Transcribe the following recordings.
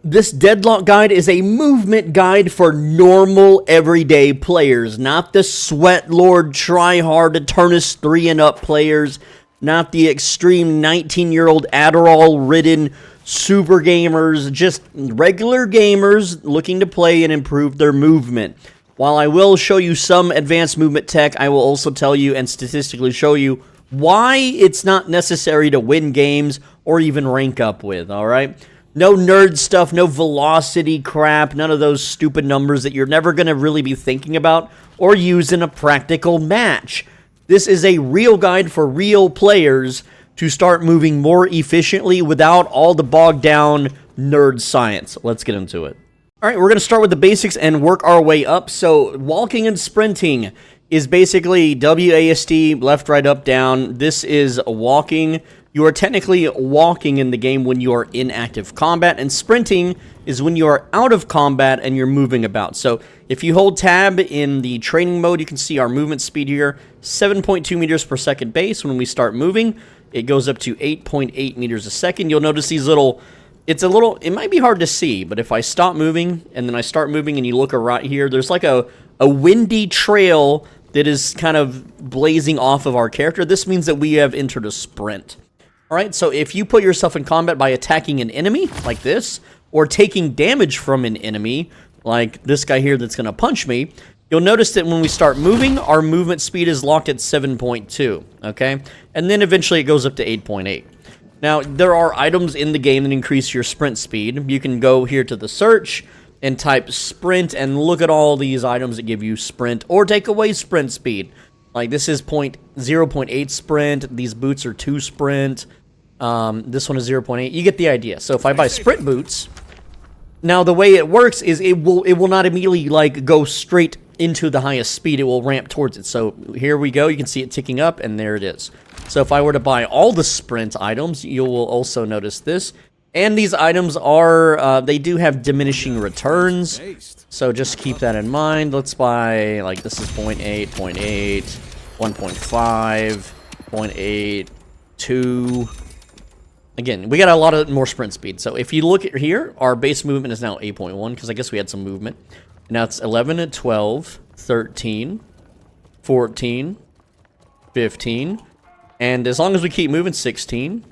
This Deadlock guide is a movement guide for normal, everyday players, not the sweat lord, try hard to turn us 3 and up players, not the extreme 19-year-old Adderall-ridden super gamers, just regular gamers looking to play and improve their movement. While I will show you some advanced movement tech, I will also tell you and statistically show you why it's not necessary to win games or even rank up with, alright? No nerd stuff, no velocity crap, none of those stupid numbers that you're never going to really be thinking about or use in a practical match. This is a real guide for real players to start moving more efficiently without all the bogged down nerd science. Let's get into it. Alright, we're going to start with the basics and work our way up. So, walking and sprinting is basically WASD, left, right, up, down. This is walking. You are technically walking in the game when you are in active combat, and sprinting is when you are out of combat and you're moving about. So if you hold tab in the training mode, you can see our movement speed here, 7.2 meters per second base. When we start moving, it goes up to 8.8 meters a second. You'll notice these little, it might be hard to see, but if I stop moving and then I start moving and you look right here, there's like a windy trail that is kind of blazing off of our character. This means that we have entered a sprint. Alright, so if you put yourself in combat by attacking an enemy, like this, or taking damage from an enemy, like this guy here that's going to punch me, you'll notice that when we start moving, our movement speed is locked at 7.2, okay? And then eventually it goes up to 8.8. Now, there are items in the game that increase your sprint speed. You can go here to the search and type sprint and look at all these items that give you sprint or take away sprint speed. Like this is 0.8 sprint, these boots are 2 sprint, this one is 0.8. You get the idea. So if I buy sprint boots, now the way it works is it will not immediately like go straight into the highest speed. It will ramp towards it. So here we go. You can see it ticking up, and there it is. So if I were to buy all the sprint items, you will also notice this. And these items are, they do have diminishing returns. So just keep that in mind. Let's buy, like, this is 0.8, 0.8, 1.5, 0.8, 2. Again, we got a lot of more sprint speed. So if you look at here, our base movement is now 8.1, because I guess we had some movement. Now it's 11, 12, 13, 14, 15, and as long as we keep moving, 16.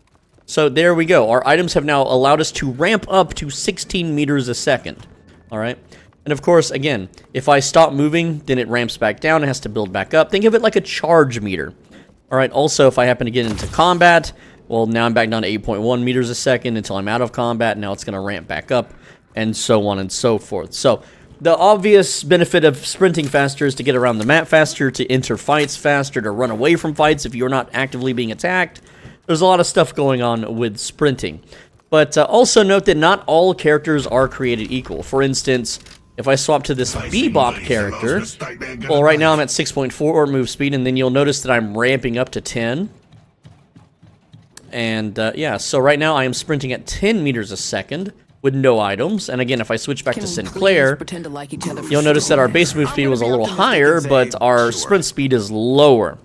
So there we go. Our items have now allowed us to ramp up to 16 meters a second. All right. And of course, again, if I stop moving, then it ramps back down. It has to build back up. Think of it like a charge meter. All right. Also, if I happen to get into combat, well, now I'm back down to 8.1 meters a second until I'm out of combat. Now it's going to ramp back up and so on and so forth. So the obvious benefit of sprinting faster is to get around the map faster, to enter fights faster, to run away from fights if you're not actively being attacked. There's a lot of stuff going on with sprinting. But also note that not all characters are created equal. For instance, if I swap to this Bebop character, well, right now I'm at 6.4 move speed, and then you'll notice that I'm ramping up to 10. And yeah, so right now I am sprinting at 10 meters a second with no items. And again, if I switch back to Sinclair, you'll notice that our base move speed was a little higher, but our sprint speed is lower.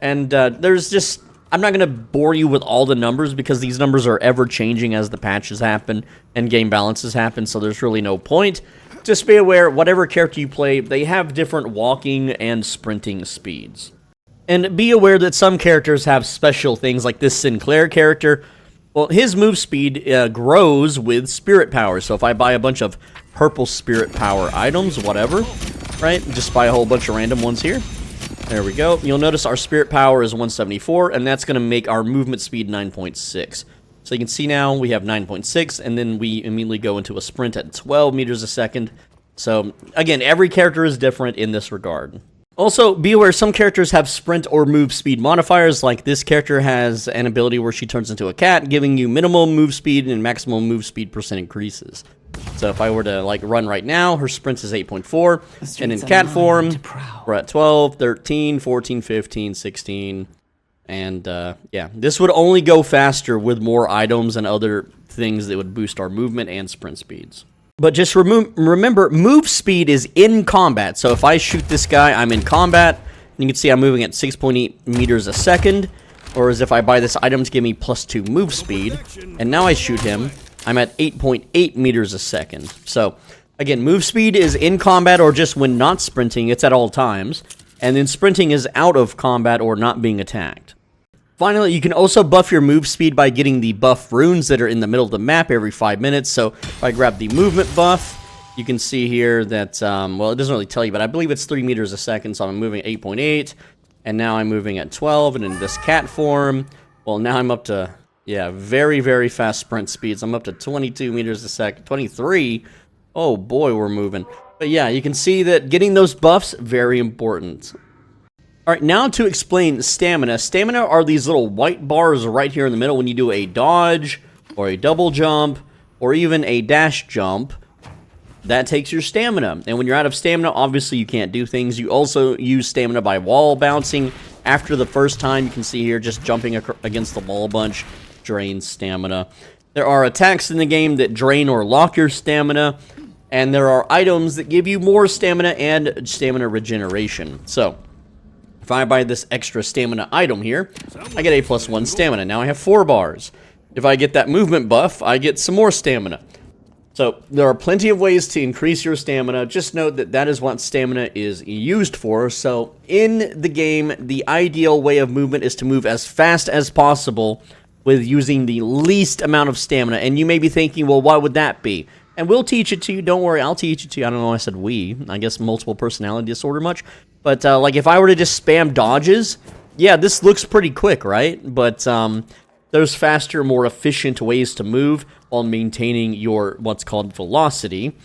And there's just, I'm not going to bore you with all the numbers because these numbers are ever changing as the patches happen and game balances happen, so there's really no point. Just be aware, whatever character you play, they have different walking and sprinting speeds. And be aware that some characters have special things, like this Sinclair character. Well, his move speed grows with spirit power. So if I buy a bunch of purple spirit power items, whatever, right? Just buy a whole bunch of random ones here. There we go. You'll notice our spirit power is 174, and that's going to make our movement speed 9.6. So you can see now we have 9.6, and then we immediately go into a sprint at 12 meters a second. So again, every character is different in this regard. Also, be aware some characters have sprint or move speed modifiers, like this character has an ability where she turns into a cat, giving you minimal move speed and maximum move speed percent increases. So if I were to like run right now, her sprint is 8.4, and in cat form, we're at 12, 13, 14, 15, 16, and yeah, this would only go faster with more items and other things that would boost our movement and sprint speeds. But just remember, move speed is in combat. So if I shoot this guy, I'm in combat. You can see I'm moving at 6.8 meters a second. Or as if I buy this item to give me +2 move speed. And now I shoot him. I'm at 8.8 meters a second. So, again, move speed is in combat or just when not sprinting, it's at all times. And then sprinting is out of combat or not being attacked. Finally, you can also buff your move speed by getting the buff runes that are in the middle of the map every 5 minutes. So, if I grab the movement buff, you can see here that, well, it doesn't really tell you, but I believe it's 3 meters a second, so I'm moving at 8.8, and now I'm moving at 12, and in this cat form, well, now I'm up to, yeah, very, very fast sprint speeds. I'm up to 22 meters a second, 23. Oh, boy, we're moving. But yeah, you can see that getting those buffs, very important. All right, now to explain stamina. Stamina are these little white bars right here in the middle when you do a dodge, or a double jump, or even a dash jump. That takes your stamina, and when you're out of stamina, obviously you can't do things. You also use stamina by wall bouncing. After the first time, you can see here, just jumping against the wall a bunch drains stamina. There are attacks in the game that drain or lock your stamina, and there are items that give you more stamina and stamina regeneration. So, if I buy this extra stamina item here, I get a +1 stamina. Now I have 4 bars. If I get that movement buff, I get some more stamina. So, there are plenty of ways to increase your stamina. Just note that that is what stamina is used for. So, in the game, the ideal way of movement is to move as fast as possible with using the least amount of stamina. And you may be thinking, well, why would that be? And we'll teach it to you. Don't worry, I'll teach it to you. I don't know why I said we. I guess multiple personality disorder much. But, like, if I were to just spam dodges, yeah, this looks pretty quick, right? But, there's faster, more efficient ways to move while maintaining your what's called velocity.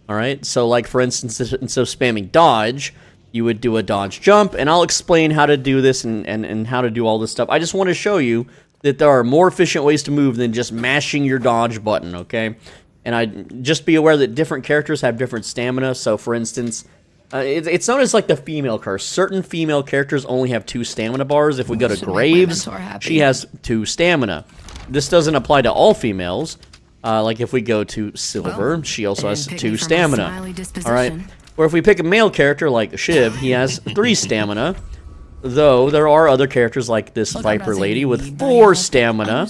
All right, so like for instance, instead of spamming dodge, you would do a dodge jump, and I'll explain how to do this and how to do all this stuff. I just want to show you that there are more efficient ways to move than just mashing your dodge button, okay? And just be aware that different characters have different stamina. So for instance, it's known as like the female curse. Certain female characters only have 2 stamina bars. If we go to Graves, she has 2 stamina. This doesn't apply to all females. Like if we go to Silver, she also has 2 stamina. All right. Or if we pick a male character like Shiv, he has 3 stamina. Though there are other characters like this Viper lady with 4 stamina.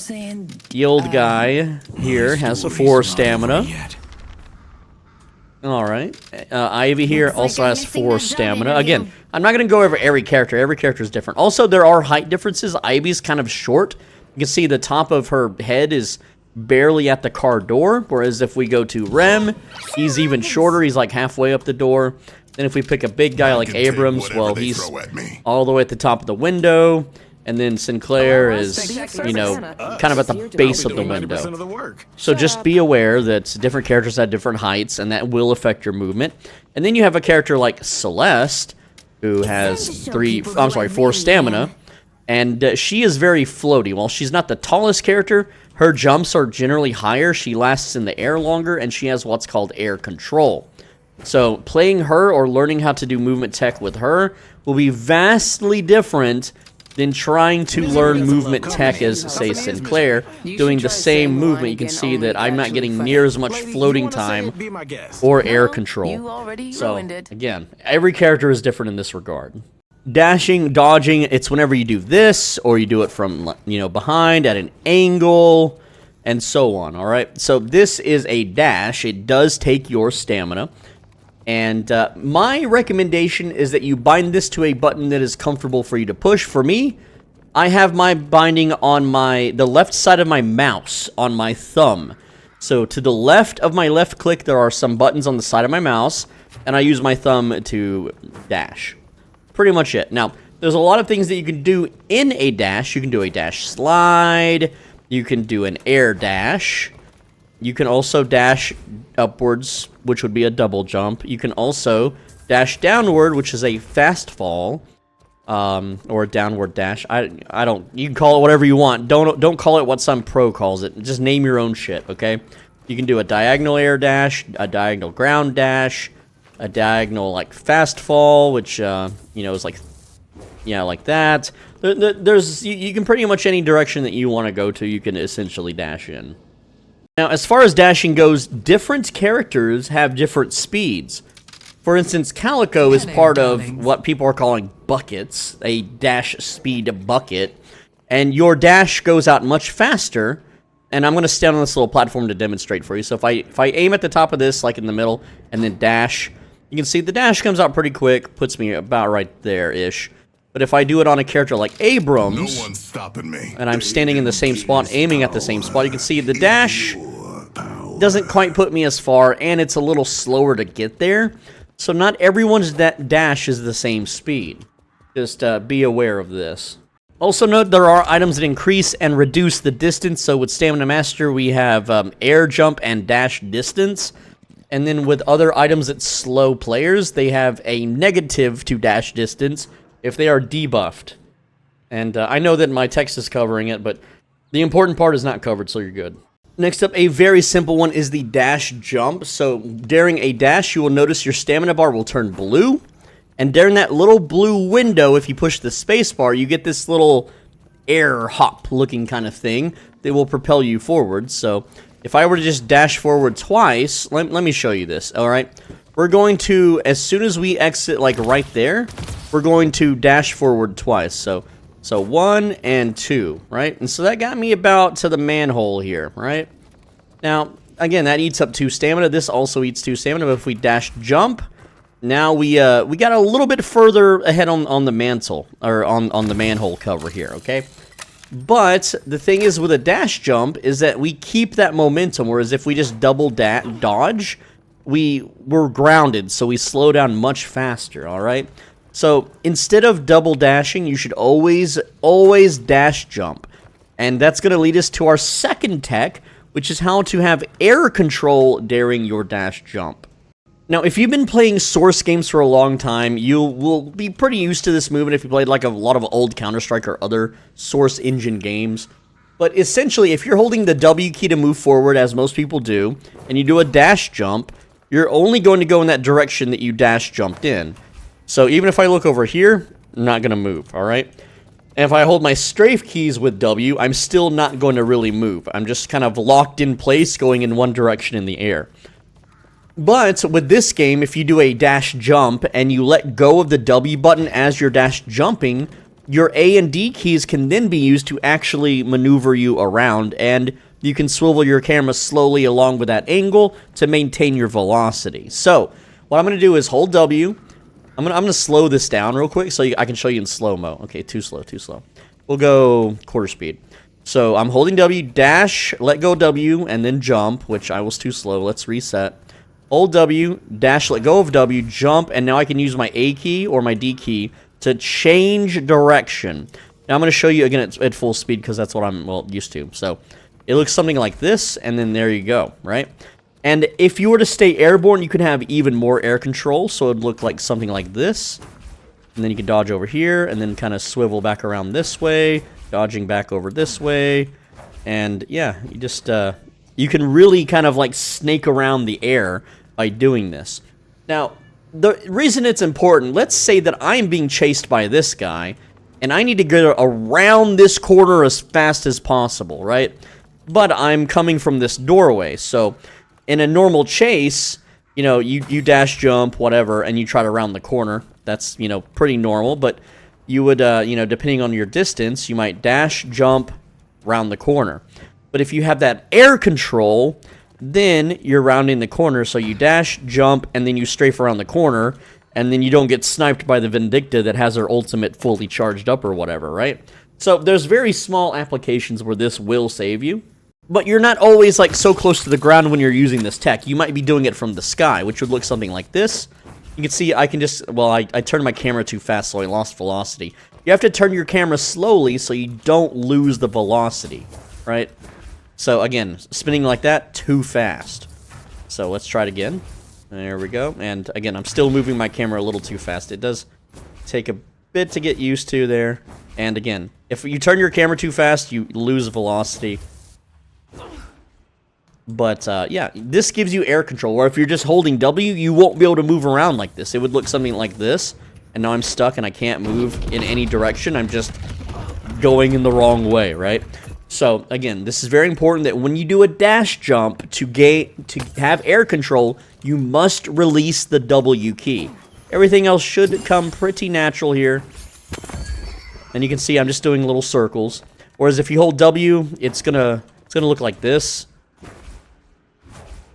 The old guy here has 4 stamina. Alright, Ivy here also has 4 stamina. Again, I'm not going to go over every character. Every character is different. Also, there are height differences. Ivy's kind of short. You can see the top of her head is barely at the car door. Whereas if we go to Rem, he's even shorter. He's like halfway up the door. Then if we pick a big guy like Abrams, well, he's all the way at the top of the window. And then Sinclair is, you know, kind of at the base of the window. So just be aware that different characters have different heights, and that will affect your movement. And then you have a character like Celeste, who has 4 stamina, and she is very floaty. While she's not the tallest character, her jumps are generally higher, she lasts in the air longer, and she has what's called air control. So playing her or learning how to do movement tech with her will be vastly different than trying to learn movement tech as, say, Sinclair, doing the same movement. You can see that I'm not getting near as much floating time or air control. So, again, every character is different in this regard. Dashing, dodging, it's whenever you do this, or you do it from, you know, behind, at an angle, and so on, all right? So this is a dash. It does take your stamina. And my recommendation is that you bind this to a button that is comfortable for you to push. For me, I have my binding on the left side of my mouse, on my thumb. So to the left of my left click, there are some buttons on the side of my mouse, and I use my thumb to dash. Pretty much it. Now, there's a lot of things that you can do in a dash. You can do a dash slide. You can do an air dash. You can also dash upwards, which would be a double jump. You can also dash downward, which is a fast fall, or a downward dash. I don't. You can call it whatever you want. Don't call it what some pro calls it. Just name your own shit, okay? You can do a diagonal air dash, a diagonal ground dash, a diagonal like fast fall, which you know is like, yeah, like that. There's you can pretty much any direction that you want to go to. You can essentially dash in. Now, as far as dashing goes, different characters have different speeds. For instance, Calico is part of what people are calling buckets, a dash speed bucket, and your dash goes out much faster And I'm going to stand on this little platform to demonstrate for you. So if I aim at the top of this, like in the middle, and then dash, you can see the dash comes out pretty quick, puts me about right there-ish. But if I do it on a character like Abrams, no one's stopping me, and I'm standing in the same spot, aiming at the same spot, you can see the dash doesn't quite put me as far, and it's a little slower to get there. So not everyone's dash is the same speed. Just be aware of this. Also note there are items that increase and reduce the distance. So with Stamina Master, we have air jump and dash distance. And then with other items that slow players, they have a negative to dash distance if they are debuffed. And I know that my text is covering it, but the important part is not covered, so you're good. Next up, a very simple one is the dash jump. So during a dash, you will notice your stamina bar will turn blue. And during that little blue window, if you push the space bar, you get this little air hop looking kind of thing that will propel you forward. So if I were to just dash forward twice, let me show you this, all right? We're going to, as soon as we exit, like right there, we're going to dash forward twice. So 1 and 2, right? And so that got me about to the manhole here, right? Now, again, that eats up 2 stamina. This also eats 2 stamina, but if we dash jump, now we got a little bit further ahead on the mantle, or on the manhole cover here, okay? But the thing is with a dash jump is that we keep that momentum, whereas if we just double dodge, we're grounded, so we slow down much faster, all right? So instead of double dashing, you should always dash jump. And that's going to lead us to our second tech, which is how to have air control during your dash jump. Now, if you've been playing Source games for a long time, you will be pretty used to this movement if you played like a lot of old Counter-Strike or other Source engine games. But essentially, if you're holding the W key to move forward, as most people do, and you do a dash jump, you're only going to go in that direction that you dash jumped in. So even if I look over here, I'm not going to move, all right? And if I hold my strafe keys with W, I'm still not going to really move. I'm just kind of locked in place, going in one direction in the air. But with this game, if you do a dash jump and you let go of the W button as you're dash jumping, your A and D keys can then be used to actually maneuver you around, and you can swivel your camera slowly along with that angle to maintain your velocity. So what I'm going to do is hold W. I'm gonna slow this down real quick so I can show you in slow-mo. Okay, too slow. We'll go quarter speed. So I'm holding W, dash, let go W, and then jump, which I was too slow. Let's reset. Hold W, dash, let go of W, jump, and now I can use my A key or my D key to change direction. Now I'm going to show you again at full speed because that's what I'm, well, used to. So it looks something like this, and then there you go, right? And if you were to stay airborne, you could have even more air control, so it would look like something like this. And then you can dodge over here, and then kind of swivel back around this way, dodging back over this way. And yeah, you just, you can really kind of like snake around the air by doing this. Now, the reason it's important, let's say that I'm being chased by this guy, and I need to get around this corner as fast as possible, right? But I'm coming from this doorway, so in a normal chase, you know, you dash jump, whatever, and you try to round the corner. That's, you know, pretty normal, but you would, you know, depending on your distance, you might dash, jump, round the corner. But if you have that air control, then you're rounding the corner, so you dash, jump, and then you strafe around the corner, and then you don't get sniped by the Vindicta that has her ultimate fully charged up or whatever, right? So there's very small applications where this will save you, but you're not always like so close to the ground when you're using this tech. You might be doing it from the sky, which would look something like this. You can see I can just, well, I turned my camera too fast, so I lost velocity. You have to turn your camera slowly so you don't lose the velocity, right? So again, spinning like that, too fast. So let's try it again. There we go. And again, I'm still moving my camera a little too fast. It does take a bit to get used to there. And again, if you turn your camera too fast, you lose velocity. But yeah, this gives you air control, or if you're just holding W, you won't be able to move around like this. It would look something like this, and now I'm stuck and I can't move in any direction. I'm just going in the wrong way, right? So again, this is very important that when you do a dash jump to have air control, you must release the W key. Everything else should come pretty natural here. And you can see I'm just doing little circles. Whereas if you hold W, it's gonna It's going to look like this.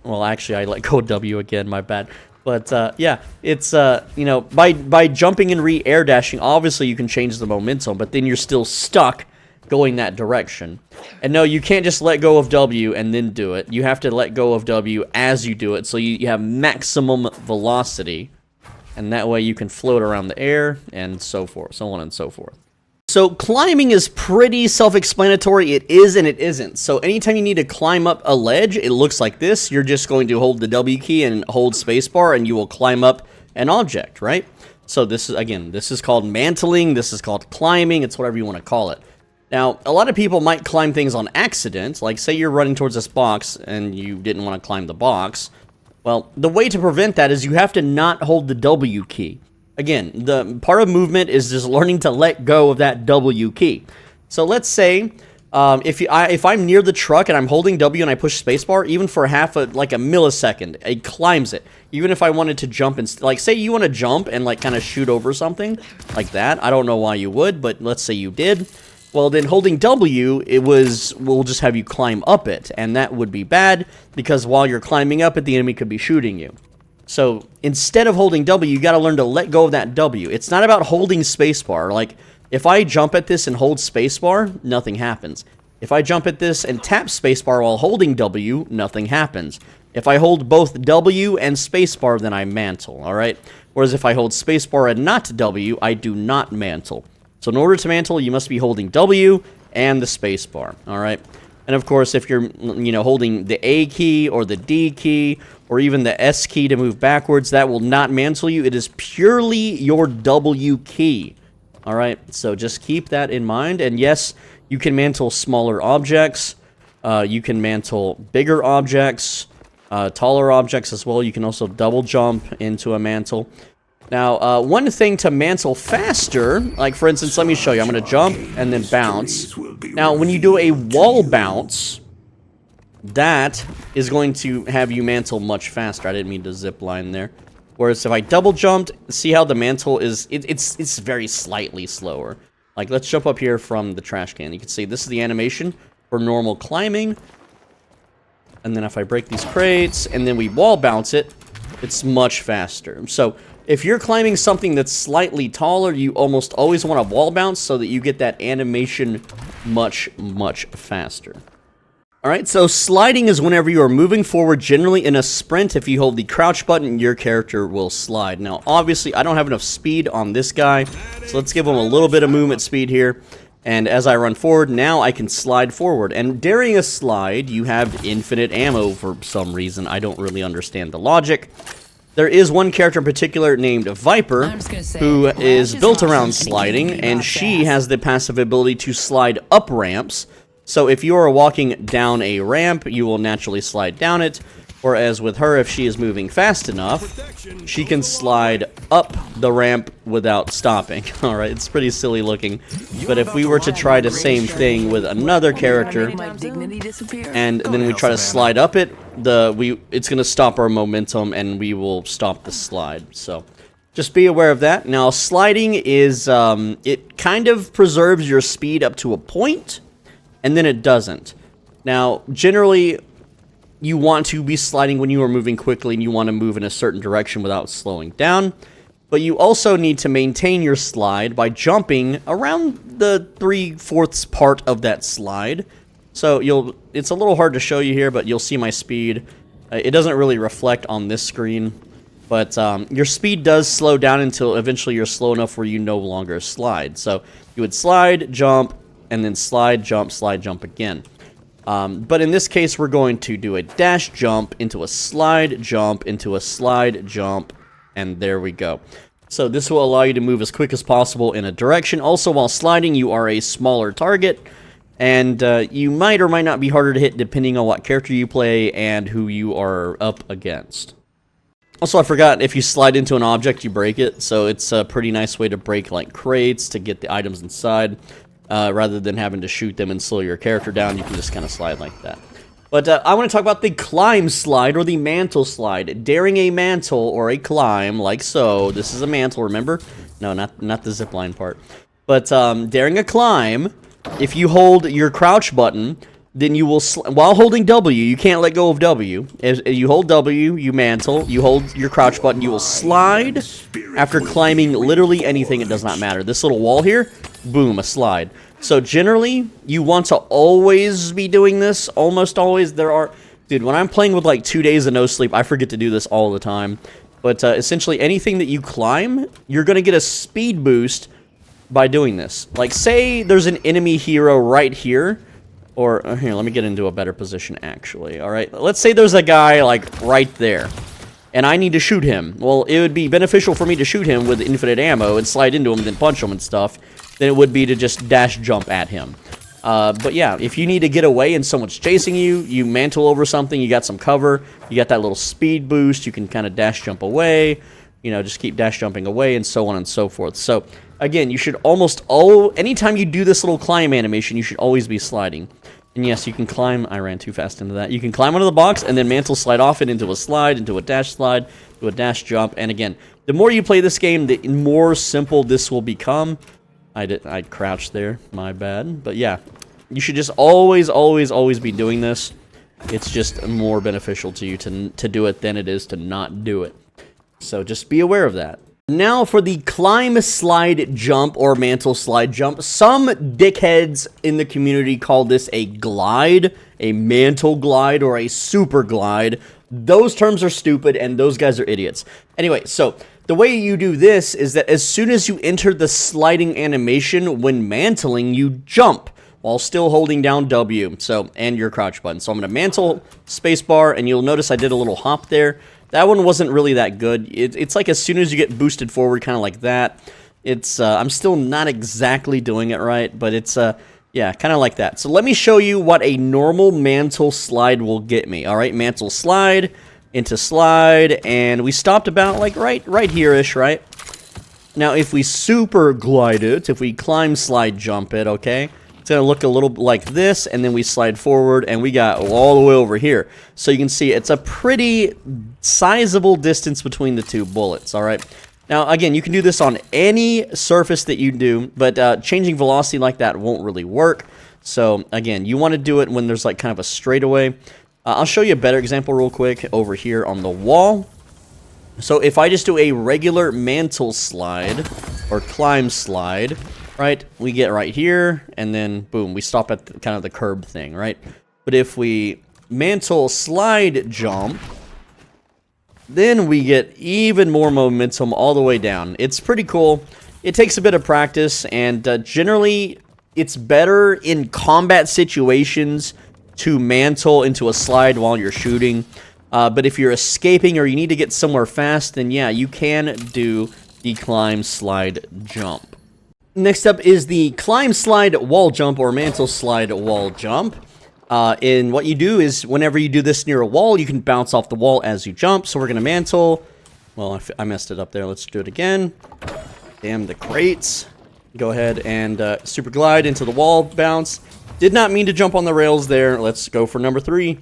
Well, actually, I let go of W again, my bad. But, yeah, it's, you know, by jumping and air dashing, obviously you can change the momentum, but then you're still stuck going that direction. And no, you can't just let go of W and then do it. You have to let go of W as you do it, so you have maximum velocity. And that way you can float around the air, and so forth, so on and so forth. So climbing is pretty self-explanatory. It is and it isn't. So anytime you need to climb up a ledge, it looks like this. You're just going to hold the W key and hold spacebar, and you will climb up an object, right? So this is, again, this is called mantling. This is called climbing. It's whatever you want to call it. Now, a lot of people might climb things on accident. Like, say you're running towards this box, and you didn't want to climb the box. Well, the way to prevent that is you have to not hold the W key. Again, the part of movement is just learning to let go of that W key. So let's say if I'm near the truck and I'm holding W and I push spacebar, even for like a millisecond, it climbs it. Even if I wanted to jump and like, say you want to jump and like kind of shoot over something like that. I don't know why you would, but let's say you did. Well, then holding W, will just have you climb up it, and that would be bad because while you're climbing up it, the enemy could be shooting you. So instead of holding W, you got to learn to let go of that W. It's not about holding spacebar. Like, if I jump at this and hold spacebar, nothing happens. If I jump at this and tap spacebar while holding W, nothing happens. If I hold both W and spacebar, then I mantle, alright? Whereas if I hold spacebar and not W, I do not mantle. So in order to mantle, you must be holding W and the spacebar, alright? And of course, if you're, you know, holding the A key or the D key or even the S key to move backwards, that will not mantle you. It is purely your W key. All right, so just keep that in mind. And yes, you can mantle smaller objects. You can mantle bigger objects, taller objects as well. You can also double jump into a mantle. Now, one thing to mantle faster, like for instance, let me show you. I'm going to jump and then bounce. Now, when you do a wall bounce, that is going to have you mantle much faster. I didn't mean to zip line there. Whereas if I double jumped, see how the mantle is, it's very slightly slower. Like, let's jump up here from the trash can. You can see this is the animation for normal climbing. And then if I break these crates and then we wall bounce it, it's much faster. So if you're climbing something that's slightly taller, you almost always want to wall bounce so that you get that animation much, much faster. Alright, so sliding is whenever you are moving forward, generally in a sprint. If you hold the crouch button, your character will slide. Now, obviously, I don't have enough speed on this guy, so let's give him a little bit of movement speed here. And as I run forward, now I can slide forward. And during a slide, you have infinite ammo for some reason. I don't really understand the logic. There is one character in particular named Viper, who is built around sliding, and she has the passive ability to slide up ramps. So if you are walking down a ramp, you will naturally slide down it. Whereas with her, if she is moving fast enough, she can slide up the ramp without stopping. Alright, it's pretty silly looking. But if we were to try the same thing with another character, and then we try to slide up it, it's going to stop our momentum and we will stop the slide. So just be aware of that. Now, sliding is, it kind of preserves your speed up to a point, and then it doesn't. Now, generally, you want to be sliding when you are moving quickly and you want to move in a certain direction without slowing down. But you also need to maintain your slide by jumping around the 3/4 part of that slide. So it's a little hard to show you here, but you'll see my speed. It doesn't really reflect on this screen. But your speed does slow down until eventually you're slow enough where you no longer slide. So you would slide, jump, and then slide, jump again. But in this case, we're going to do a dash jump into a slide jump into a slide jump, and there we go. So this will allow you to move as quick as possible in a direction. Also, while sliding, you are a smaller target, and you might or might not be harder to hit depending on what character you play and who you are up against. Also, I forgot, if you slide into an object, you break it, so it's a pretty nice way to break like crates to get the items inside. Rather than having to shoot them and slow your character down, you can just kind of slide like that. But I want to talk about the climb slide or the mantle slide. Daring a mantle or a climb, like so. This is a mantle, remember? No, not the zipline part. But daring a climb, if you hold your crouch button, then you will, while holding W, you can't let go of W. As you hold W, you mantle, you hold your crouch button, you will slide after climbing literally anything, it does not matter. This little wall here, boom, a slide. So generally, you want to always be doing this, almost always. Dude, when I'm playing with like 2 days of no sleep, I forget to do this all the time. But essentially, anything that you climb, you're going to get a speed boost by doing this. Like, say there's an enemy hero right here. Or, here, let me get into a better position, actually. All right, let's say there's a guy, like, right there. And I need to shoot him. Well, it would be beneficial for me to shoot him with infinite ammo and slide into him and then punch him and stuff than it would be to just dash jump at him. But yeah, if you need to get away and someone's chasing you, you mantle over something, you got some cover, you got that little speed boost, you can kind of dash jump away, you know, just keep dash jumping away and so on and so forth. So, again, you should anytime you do this little climb animation, you should always be sliding. And yes, you can climb, I ran too fast into that. You can climb onto the box and then mantle slide off it into a slide, into a dash slide, to a dash jump. And again, the more you play this game, the more simple this will become. I crouched there, my bad. But yeah, you should just always, always, always be doing this. It's just more beneficial to you to do it than it is to not do it. So just be aware of that. Now for the climb slide jump or mantle slide jump. Some dickheads in the community call this a glide, a mantle glide, or a super glide. Those terms are stupid and those guys are idiots. Anyway, so the way you do this is that as soon as you enter the sliding animation when mantling, you jump while still holding down W, and your crouch button. So I'm going to mantle spacebar, and you'll notice I did a little hop there. That one wasn't really that good. It's like as soon as you get boosted forward, kind of like that. I'm still not exactly doing it right, but it's, yeah, kind of like that. So let me show you what a normal mantle slide will get me. All right, mantle slide, into slide, and we stopped about like right here-ish, right? Now, if we super glide it, if we climb, slide, jump it, okay? It's going to look a little like this, and then we slide forward, and we got all the way over here. So you can see it's a pretty sizable distance between the two bullets, all right? Now, again, you can do this on any surface that you do, but changing velocity like that won't really work. So, again, you want to do it when there's like kind of a straightaway. I'll show you a better example real quick over here on the wall. So if I just do a regular mantle slide or climb slide, right, we get right here, and then boom, we stop at kind of the curb thing, right? But if we mantle slide jump, then we get even more momentum all the way down. It's pretty cool. It takes a bit of practice, and generally it's better in combat situations to mantle into a slide while you're shooting. But if you're escaping or you need to get somewhere fast, then yeah, you can do the climb slide jump. Next up is the climb slide wall jump or mantle slide wall jump. And what you do is whenever you do this near a wall, you can bounce off the wall as you jump. So we're going to mantle. Well, I messed it up there. Let's do it again. Damn the crates. Go ahead and super glide into the wall, bounce. Did not mean to jump on the rails there. Let's go for number 3.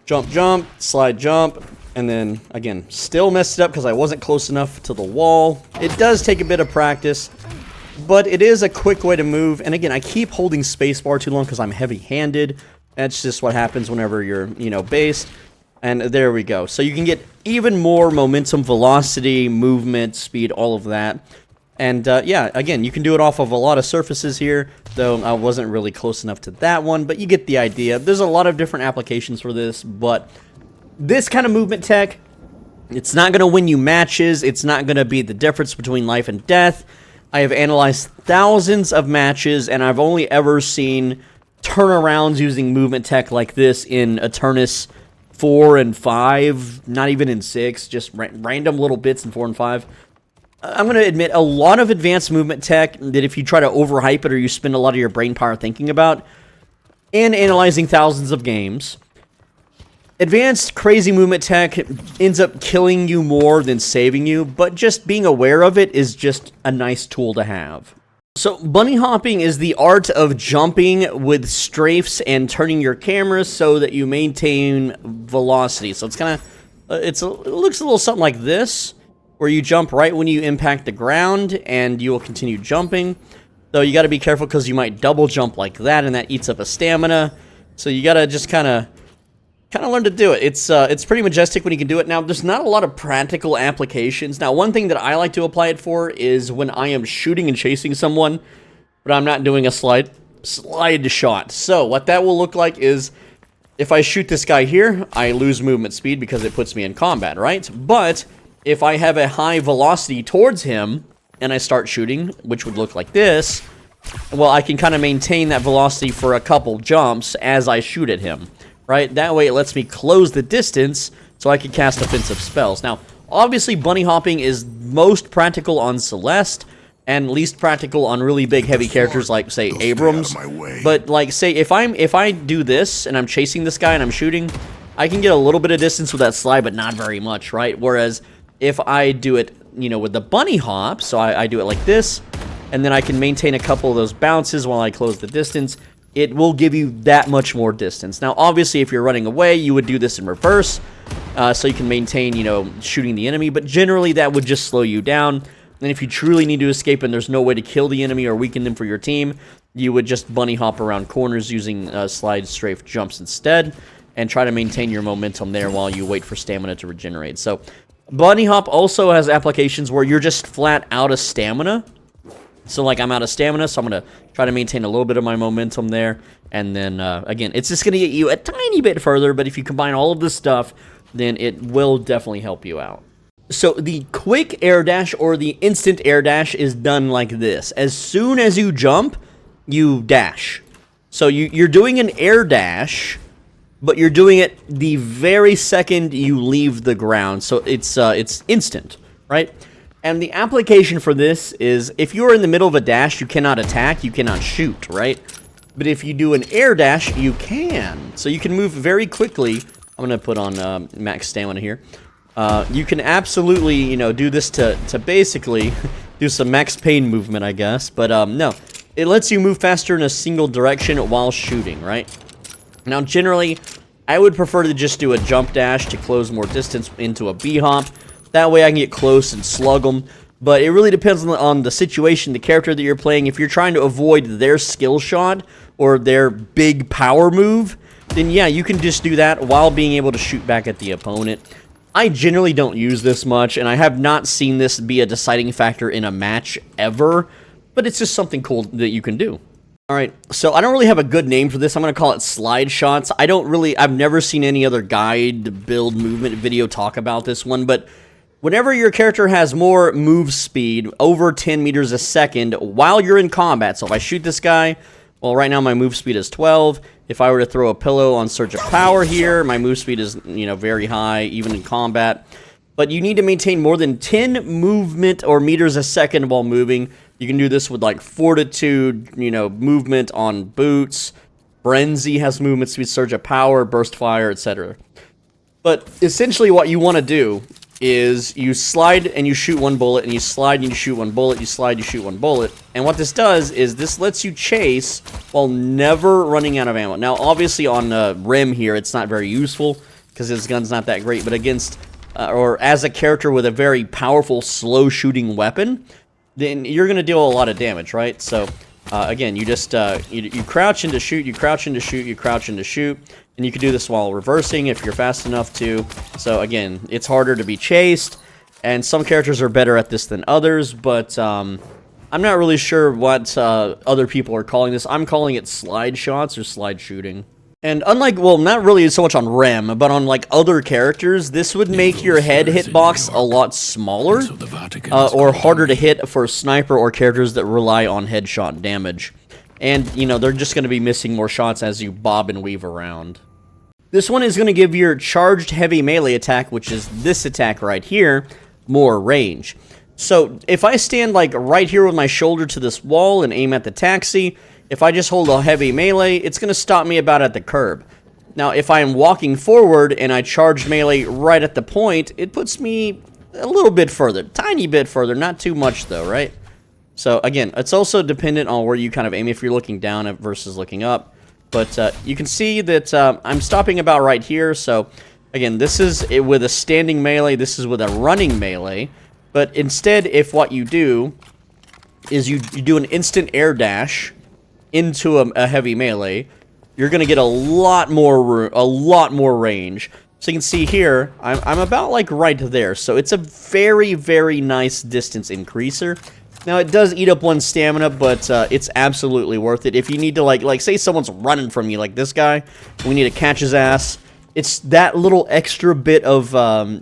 Jump, jump, slide, jump. And then, again, still messed it up because I wasn't close enough to the wall. It does take a bit of practice, but it is a quick way to move. And again, I keep holding spacebar too long because I'm heavy-handed. That's just what happens whenever you're, based. And there we go. So you can get even more momentum, velocity, movement, speed, all of that. And yeah, again, you can do it off of a lot of surfaces here, though I wasn't really close enough to that one, but you get the idea. There's a lot of different applications for this, but this kind of movement tech, it's not going to win you matches. It's not going to be the difference between life and death. I have analyzed thousands of matches, and I've only ever seen turnarounds using movement tech like this in Eternus 4 and 5, not even in 6, just random little bits in 4 and 5. I'm going to admit, a lot of advanced movement tech that if you try to overhype it or you spend a lot of your brain power thinking about and analyzing thousands of games, advanced crazy movement tech ends up killing you more than saving you, but just being aware of it is just a nice tool to have. So bunny hopping is the art of jumping with strafes and turning your camera so that you maintain velocity. So it's kind of, it looks a little something like this, where you jump right when you impact the ground, and you will continue jumping. Though you got to be careful because you might double jump like that, and that eats up a stamina. So you gotta just kind of learn to do it. It's pretty majestic when you can do it. Now, there's not a lot of practical applications. Now, one thing that I like to apply it for is when I am shooting and chasing someone, but I'm not doing a slide shot. So what that will look like is if I shoot this guy here, I lose movement speed because it puts me in combat, right? But if I have a high velocity towards him and I start shooting, which would look like this, well, I can kind of maintain that velocity for a couple jumps as I shoot at him, right? That way it lets me close the distance so I can cast offensive spells. Now, obviously, bunny hopping is most practical on Celeste and least practical on really big, heavy characters like, say, Abrams. But, like, say, if I do this and I'm chasing this guy and I'm shooting, I can get a little bit of distance with that slide, but not very much, right? Whereas if I do it, you know, with the bunny hop, so I do it like this, and then I can maintain a couple of those bounces while I close the distance, it will give you that much more distance. Now, obviously, if you're running away, you would do this in reverse, so you can maintain, you know, shooting the enemy, but generally that would just slow you down. And if you truly need to escape and there's no way to kill the enemy or weaken them for your team, you would just bunny hop around corners using slide strafe jumps instead, and try to maintain your momentum there while you wait for stamina to regenerate. So, bunny hop also has applications where you're just flat out of stamina. So, like, I'm out of stamina, so I'm going to try to maintain a little bit of my momentum there. And then, again, it's just going to get you a tiny bit further, but if you combine all of this stuff, then it will definitely help you out. So, the quick air dash or the instant air dash is done like this. As soon as you jump, you dash. So, you're doing an air dash, but you're doing it the very second you leave the ground. So, it's instant, right? And the application for this is, if you're in the middle of a dash, you cannot attack, you cannot shoot, right? But if you do an air dash, you can. So you can move very quickly. I'm going to put on max stamina here. You can absolutely, you know, do this to basically do some max pain movement, I guess. But no, it lets you move faster in a single direction while shooting, right? Now, generally, I would prefer to just do a jump dash to close more distance into a B-hop. That way I can get close and slug them. But it really depends on the situation, the character that you're playing. If you're trying to avoid their skill shot or their big power move, then yeah, you can just do that while being able to shoot back at the opponent. I generally don't use this much, and I have not seen this be a deciding factor in a match ever. But it's just something cool that you can do. Alright, so I don't really have a good name for this. I'm going to call it slide shots. I've never seen any other guide, build, movement video talk about this one, but whenever your character has more move speed, over 10 meters a second, while you're in combat, so if I shoot this guy, well, right now my move speed is 12. If I were to throw a pillow on Surge of Power here, my move speed is, you know, very high, even in combat. But you need to maintain more than 10 movement or meters a second while moving. You can do this with, like, Fortitude, you know, movement on boots. Frenzy has movement speed, Surge of Power, Burst Fire, etc. But essentially what you want to do is you slide and you shoot one bullet, and you slide and you shoot one bullet, you slide, you shoot one bullet. And what this does is this lets you chase while never running out of ammo. Now, obviously on Rim here, it's not very useful because his gun's not that great, but against, or as a character with a very powerful, slow-shooting weapon, then you're going to deal a lot of damage, right? So, again, you just, you crouch into shoot, you crouch into shoot, you crouch into shoot, and you can do this while reversing if you're fast enough to. So, again, it's harder to be chased, and some characters are better at this than others, but I'm not really sure what other people are calling this. I'm calling it slide shots or slide shooting. And unlike, well, not really so much on Rem, but on, like, other characters, this would make your head hitbox a lot smaller, or harder to hit for a sniper or characters that rely on headshot damage. And, you know, they're just going to be missing more shots as you bob and weave around. This one is going to give your charged heavy melee attack, which is this attack right here, more range. So, if I stand, like, right here with my shoulder to this wall and aim at the taxi, if I just hold a heavy melee, it's going to stop me about at the curb. Now, if I am walking forward and I charge melee right at the point, it puts me a little bit further. Tiny bit further, not too much though, right? So, again, it's also dependent on where you kind of aim, if you're looking down versus looking up. But you can see that I'm stopping about right here. So, again, this is with a standing melee. This is with a running melee. But instead, if what you do is you do an instant air dash into a heavy melee, you're going to get a lot more range. So you can see here, I'm about like right there. So it's a very, very nice distance increaser. Now it does eat up one stamina, but it's absolutely worth it. If you need to like say someone's running from you, like this guy, we need to catch his ass. It's that little extra bit of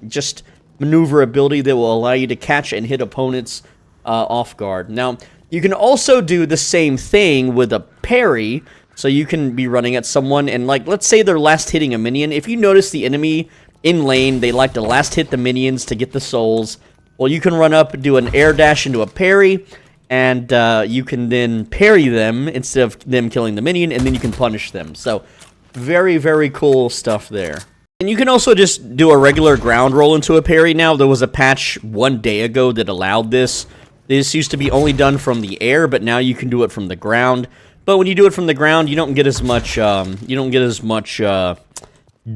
just maneuverability that will allow you to catch and hit opponents off guard. Now you can also do the same thing with a parry. So you can be running at someone, and like, let's say they're last hitting a minion. If you notice the enemy in lane, they like to last hit the minions to get the souls. Well, you can run up and do an air dash into a parry, and you can then parry them instead of them killing the minion, and then you can punish them. So, very, very cool stuff there. And you can also just do a regular ground roll into a parry now. There was a patch 1 day ago that allowed this. This used to be only done from the air, but now you can do it from the ground. But when you do it from the ground, you don't get as much,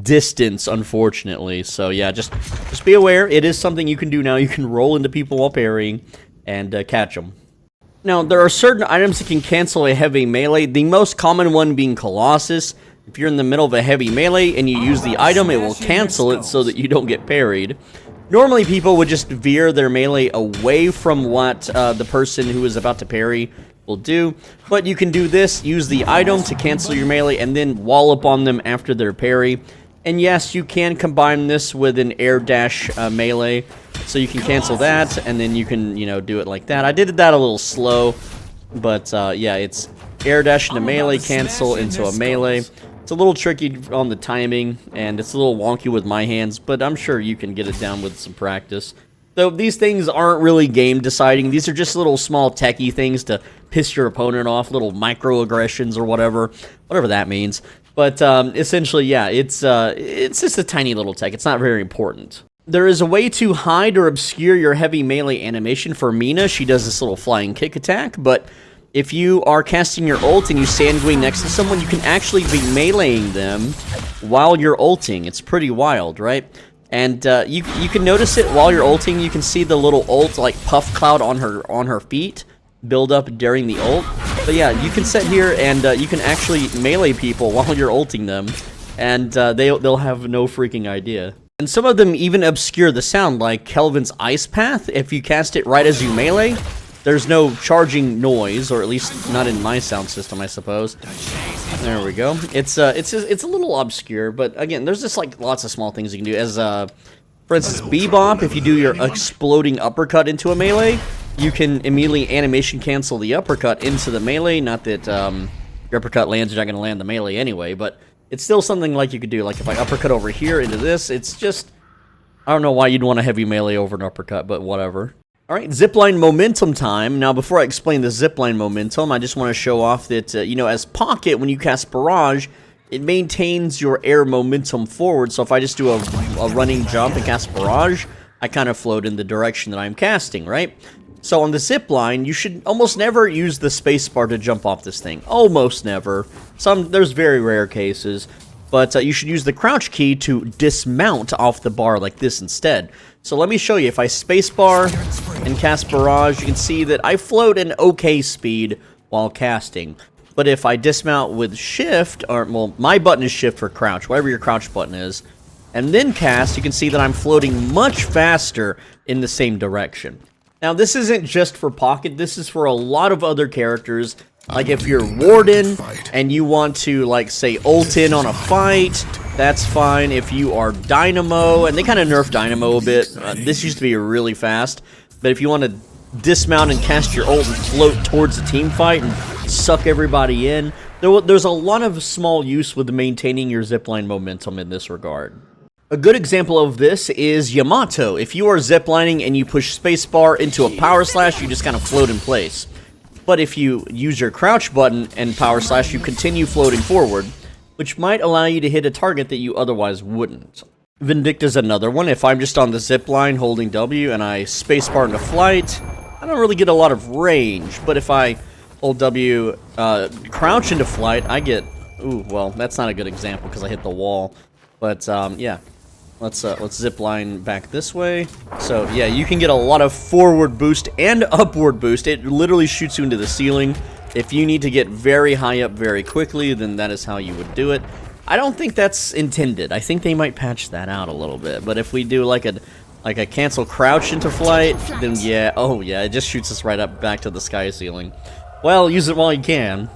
distance, unfortunately. So yeah, just be aware. It is something you can do now. You can roll into people while parrying and catch them. Now, there are certain items that can cancel a heavy melee. The most common one being Colossus. If you're in the middle of a heavy melee and you use the item, it will cancel it so that you don't get parried. Normally, people would just veer their melee away from what the person who is about to parry will do, but you can do this, use the item to cancel your melee, and then wallop on them after their parry. And yes, you can combine this with an air dash melee, so you can cancel that, and then you can, you know, do it like that. I did that a little slow, but yeah, it's air dash into melee, cancel into a melee. It's a little tricky on the timing, and it's a little wonky with my hands, but I'm sure you can get it down with some practice. So these things aren't really game deciding. These are just little small techie things to piss your opponent off, little microaggressions or whatever that means. But essentially, yeah, it's just a tiny little tech. It's not very important. There is a way to hide or obscure your heavy melee animation for Mina. She does this little flying kick attack, but if you are casting your ult and you sanguine next to someone, you can actually be meleeing them while you're ulting. It's pretty wild, right? And you can notice it while you're ulting. You can see the little ult, like, puff cloud on her feet build up during the ult. But yeah, you can sit here and you can actually melee people while you're ulting them, and they'll have no freaking idea. And some of them even obscure the sound, like Kelvin's Ice Path. If you cast it right as you melee, there's no charging noise, or at least not in my sound system, I suppose. There we go. It's a little obscure, but again, there's just like lots of small things you can do. As for instance, Bebop, if you do your exploding uppercut into a melee, you can immediately animation cancel the uppercut into the melee. Not that your uppercut lands, you're not going to land the melee anyway, but it's still something like you could do. Like if I uppercut over here into this, it's just, I don't know why you'd want a heavy melee over an uppercut, but whatever. Alright, Zipline Momentum time. Now, before I explain the Zipline Momentum, I just want to show off that, you know, as Pocket, when you cast Barrage, it maintains your air momentum forward. So if I just do a running jump and cast Barrage, I kind of float in the direction that I'm casting, right? So on the Zipline, you should almost never use the spacebar to jump off this thing. Almost never. There's very rare cases. But you should use the crouch key to dismount off the bar like this instead. So let me show you. If I spacebar and cast Barrage, you can see that I float an okay speed while casting. But if I dismount with Shift, or, well, my button is Shift for crouch, whatever your crouch button is, and then cast, you can see that I'm floating much faster in the same direction. Now, this isn't just for Pocket. This is for a lot of other characters. Like if you're Warden and you want to, like, say, ult in on a fight, that's fine. If you are Dynamo, and they kind of nerfed Dynamo a bit. This used to be really fast. But if you want to dismount and cast your ult and float towards the team fight and suck everybody in, there's a lot of small use with maintaining your zipline momentum in this regard. A good example of this is Yamato. If you are ziplining and you push spacebar into a power slash, you just kind of float in place. But if you use your crouch button and power slash, you continue floating forward, which might allow you to hit a target that you otherwise wouldn't. Vindicta's another one. If I'm just on the zip line holding W and I spacebar into flight, I don't really get a lot of range. But if I hold W, crouch into flight, I get... Ooh, well, that's not a good example because I hit the wall. But, yeah. Let's zip line back this way. So, yeah, you can get a lot of forward boost and upward boost. It literally shoots you into the ceiling. If you need to get very high up very quickly, then that is how you would do it. I don't think that's intended. I think they might patch that out a little bit. But if we do like a cancel crouch into flight, then yeah, oh yeah, it just shoots us right up back to the sky ceiling. Well, use it while you can.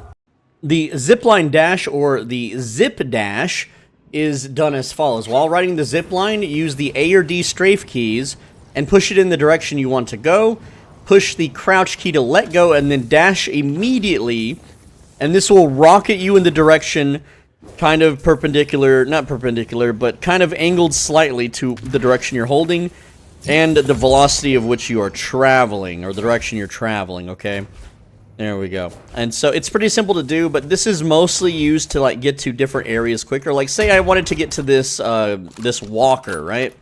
The zipline dash, or the zip dash, is done as follows. While riding the zipline, use the A or D strafe keys and push it in the direction you want to go. Push the crouch key to let go, and then dash immediately, and this will rocket you in the direction kind of perpendicular, not perpendicular, but kind of angled slightly to the direction you're holding and the velocity of which you are traveling, or the direction you're traveling, okay? There we go. And so it's pretty simple to do, but this is mostly used to like get to different areas quicker. Like say I wanted to get to this this walker, right?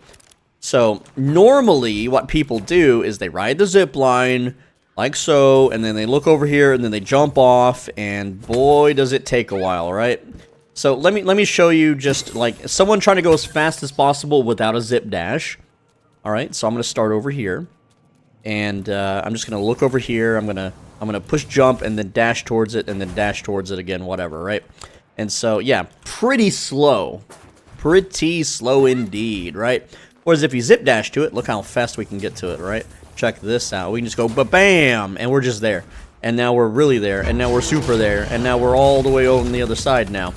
So normally what people do is they ride the zip line like so, and then they look over here and then they jump off, and boy does it take a while, right? So let me show you just like someone trying to go as fast as possible without a zip dash. All right, so I'm going to start over here, and I'm just going to look over here. I'm gonna push jump and then dash towards it and then dash towards it again, whatever, right? And so yeah, pretty slow indeed, right? Whereas if you zip dash to it, look how fast we can get to it, right? Check this out. We can just go ba-bam, and we're just there. And now we're really there, and now we're super there, and now we're all the way over on the other side now.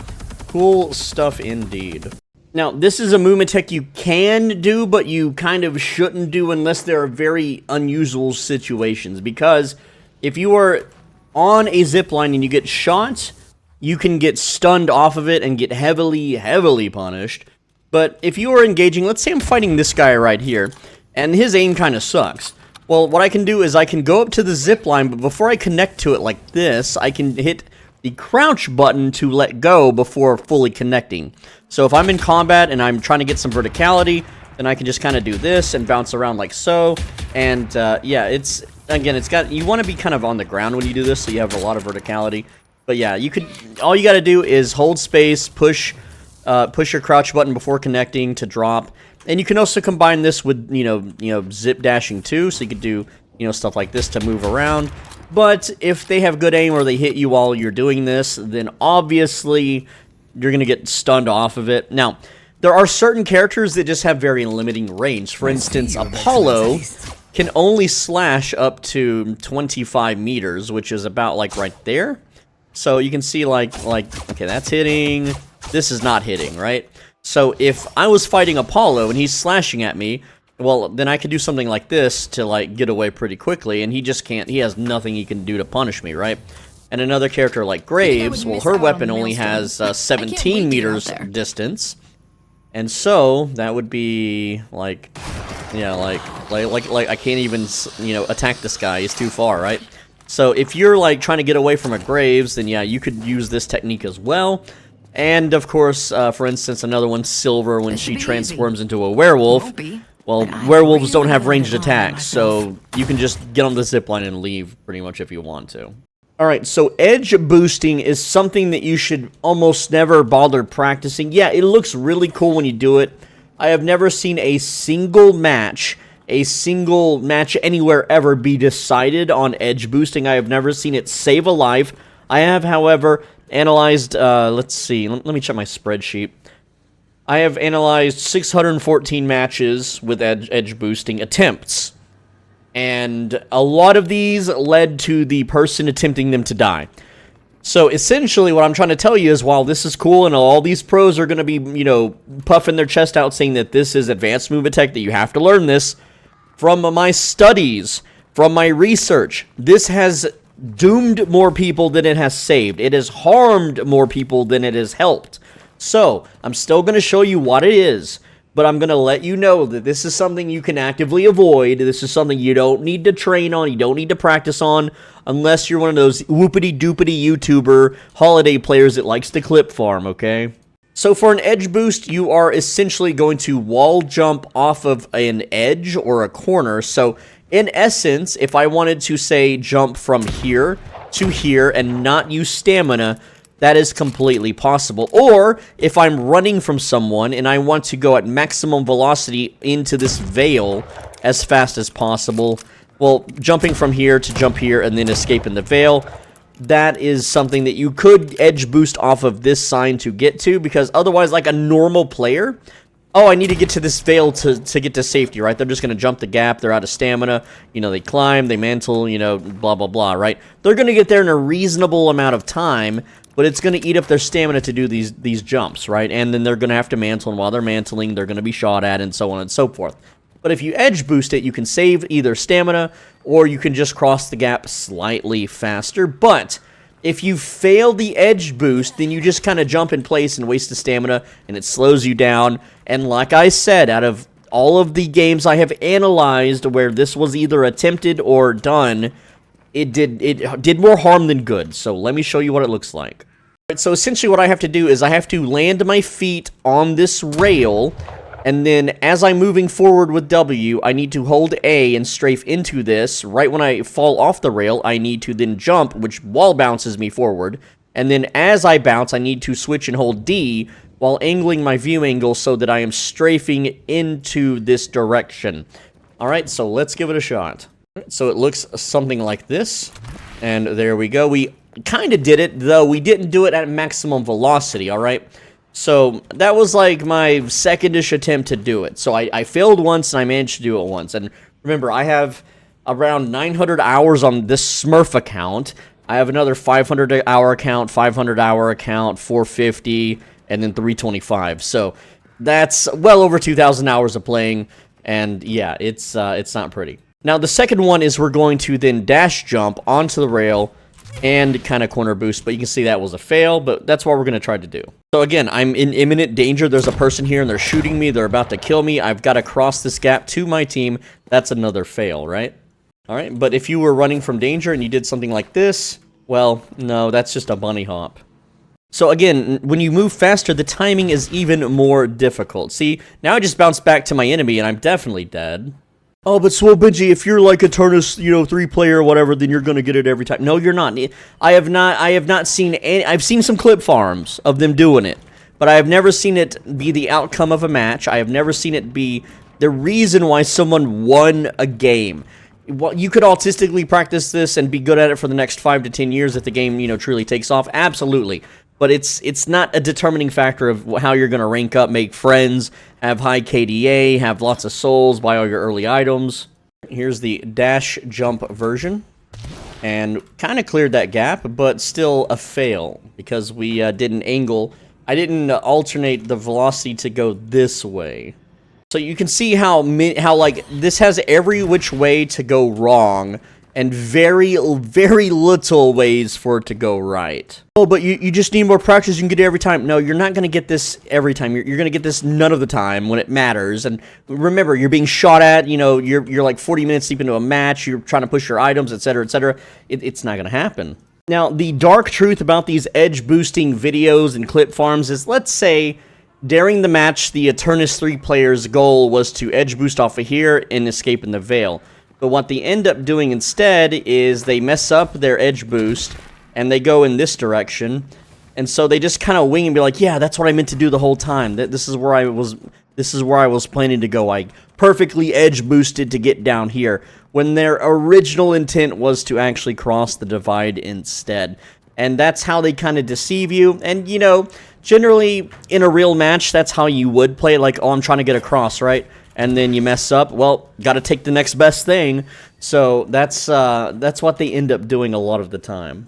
Cool stuff indeed. Now, this is a movement tech you can do, but you kind of shouldn't do unless there are very unusual situations, because if you are on a zipline and you get shot, you can get stunned off of it and get heavily punished. But if you are engaging, let's say I'm fighting this guy right here, and his aim kind of sucks. Well, what I can do is I can go up to the zipline, but before I connect to it like this, I can hit the crouch button to let go before fully connecting. So if I'm in combat and I'm trying to get some verticality, then I can just kind of do this and bounce around like so. And yeah, it's... Again, you want to be kind of on the ground when you do this, so you have a lot of verticality. But yeah, all you got to do is hold space, push your crouch button before connecting to drop, and you can also combine this with you know zip dashing too, so you could do stuff like this to move around. But if they have good aim or they hit you while you're doing this, then obviously you're gonna get stunned off of it. Now, there are certain characters that just have very limiting range. For instance, Apollo can only slash up to 25 meters, which is about like right there. So you can see like okay, that's hitting. This is not hitting, right? So if I was fighting Apollo and he's slashing at me, well, then I could do something like this to like get away pretty quickly, and he just can't. He has nothing he can do to punish me, right? And another character like Graves, well, her weapon only has 17 meters distance, and so that would be like. Yeah, like I can't even, attack this guy. He's too far, right? So if you're, like, trying to get away from a Graves, then, yeah, you could use this technique as well. And, of course, for instance, another one, Silver, when she transforms into a werewolf. Well, werewolves don't have ranged attacks, so you can just get on the zipline and leave pretty much if you want to. Alright, so edge boosting is something that you should almost never bother practicing. Yeah, it looks really cool when you do it. I have never seen a single match anywhere ever be decided on edge boosting. I have never seen it save a life. I have, however, analyzed, let's see, let me check my spreadsheet. I have analyzed 614 matches with edge boosting attempts. And a lot of these led to the person attempting them to die. So essentially what I'm trying to tell you is, while this is cool and all these pros are going to be, puffing their chest out saying that this is advanced movement tech, that you have to learn this, from my studies, from my research, this has doomed more people than it has saved. It has harmed more people than it has helped. So I'm still going to show you what it is, but I'm going to let you know that this is something you can actively avoid. This is something you don't need to train on, you don't need to practice on, unless you're one of those whoopity-doopity YouTuber holiday players that likes to clip farm, okay? So for an edge boost, you are essentially going to wall jump off of an edge or a corner. So in essence, if I wanted to, say, jump from here to here and not use stamina, that is completely possible. Or if I'm running from someone and I want to go at maximum velocity into this veil as fast as possible, well, jumping from here to jump here and then escaping the veil, that is something that you could edge boost off of this sign to get to, because otherwise, like a normal player, oh, I need to get to this veil to get to safety, right? They're just going to jump the gap. They're out of stamina. You know, they climb, they mantle, you know, blah, blah, blah, right? They're going to get there in a reasonable amount of time, but it's going to eat up their stamina to do these jumps, right? And then they're going to have to mantle, and while they're mantling, they're going to be shot at, and so on and so forth. But if you edge boost it, you can save either stamina, or you can just cross the gap slightly faster. But if you fail the edge boost, then you just kind of jump in place and waste the stamina, and it slows you down. And like I said, out of all of the games I have analyzed where this was either attempted or done, it did more harm than good. So let me show you what it looks like. All right, so essentially what I have to do is I have to land my feet on this rail, and then as I'm moving forward with W, I need to hold A and strafe into this. Right when I fall off the rail, I need to then jump, which wall bounces me forward. And then as I bounce, I need to switch and hold D while angling my view angle so that I am strafing into this direction. Alright, so let's give it a shot. So it looks something like this. And there we go. We kind of did it, though we didn't do it at maximum velocity, alright? So that was like my second-ish attempt to do it. So I failed once and I managed to do it once. And remember, I have around 900 hours on this Smurf account. I have another 500-hour account, 500-hour account, 450, and then 325. So that's well over 2,000 hours of playing. And yeah, it's not pretty. Now the second one is we're going to then dash jump onto the rail and kind of corner boost, but you can see that was a fail, but that's what we're going to try to do. So again, I'm in imminent danger. There's a person here and they're shooting me. They're about to kill me. I've got to cross this gap to my team. That's another fail, right? All right, but if you were running from danger and you did something like this, well, no, that's just a bunny hop. So again, when you move faster, the timing is even more difficult. See, now I just bounced back to my enemy and I'm definitely dead. Oh, but Swole Benji, if you're like a Turnus, 3-player or whatever, then you're gonna get it every time. No, you're not. I have not seen any. I've seen some clip farms of them doing it, but I have never seen it be the outcome of a match. I have never seen it be the reason why someone won a game. Well, you could autistically practice this and be good at it for the next 5 to 10 years if the game, truly takes off. Absolutely. But it's not a determining factor of how you're going to rank up, make friends, have high KDA, have lots of souls, buy all your early items. Here's the dash jump version. And kind of cleared that gap, but still a fail because we didn't angle. I didn't alternate the velocity to go this way. So you can see how like this has every which way to go wrong and very, very little ways for it to go right. Oh, but you just need more practice. You can get it every time. No, you're not going to get this every time. You're going to get this none of the time when it matters. And remember, you're being shot at. You're like 40 minutes deep into a match. You're trying to push your items, etc., etc. It's not going to happen. Now, the dark truth about these edge boosting videos and clip farms is, let's say, during the match, the Eternus 3 player's goal was to edge boost off of here and escape in the Veil. But what they end up doing instead is they mess up their edge boost and they go in this direction. And so they just kind of wing and be like, yeah, that's what I meant to do the whole time. This is where I was planning to go. I perfectly edge boosted to get down here, when their original intent was to actually cross the divide instead. And that's how they kind of deceive you. And generally in a real match, that's how you would play. Like, oh, I'm trying to get across, right? And then you mess up, well, got to take the next best thing. So that's what they end up doing a lot of the time.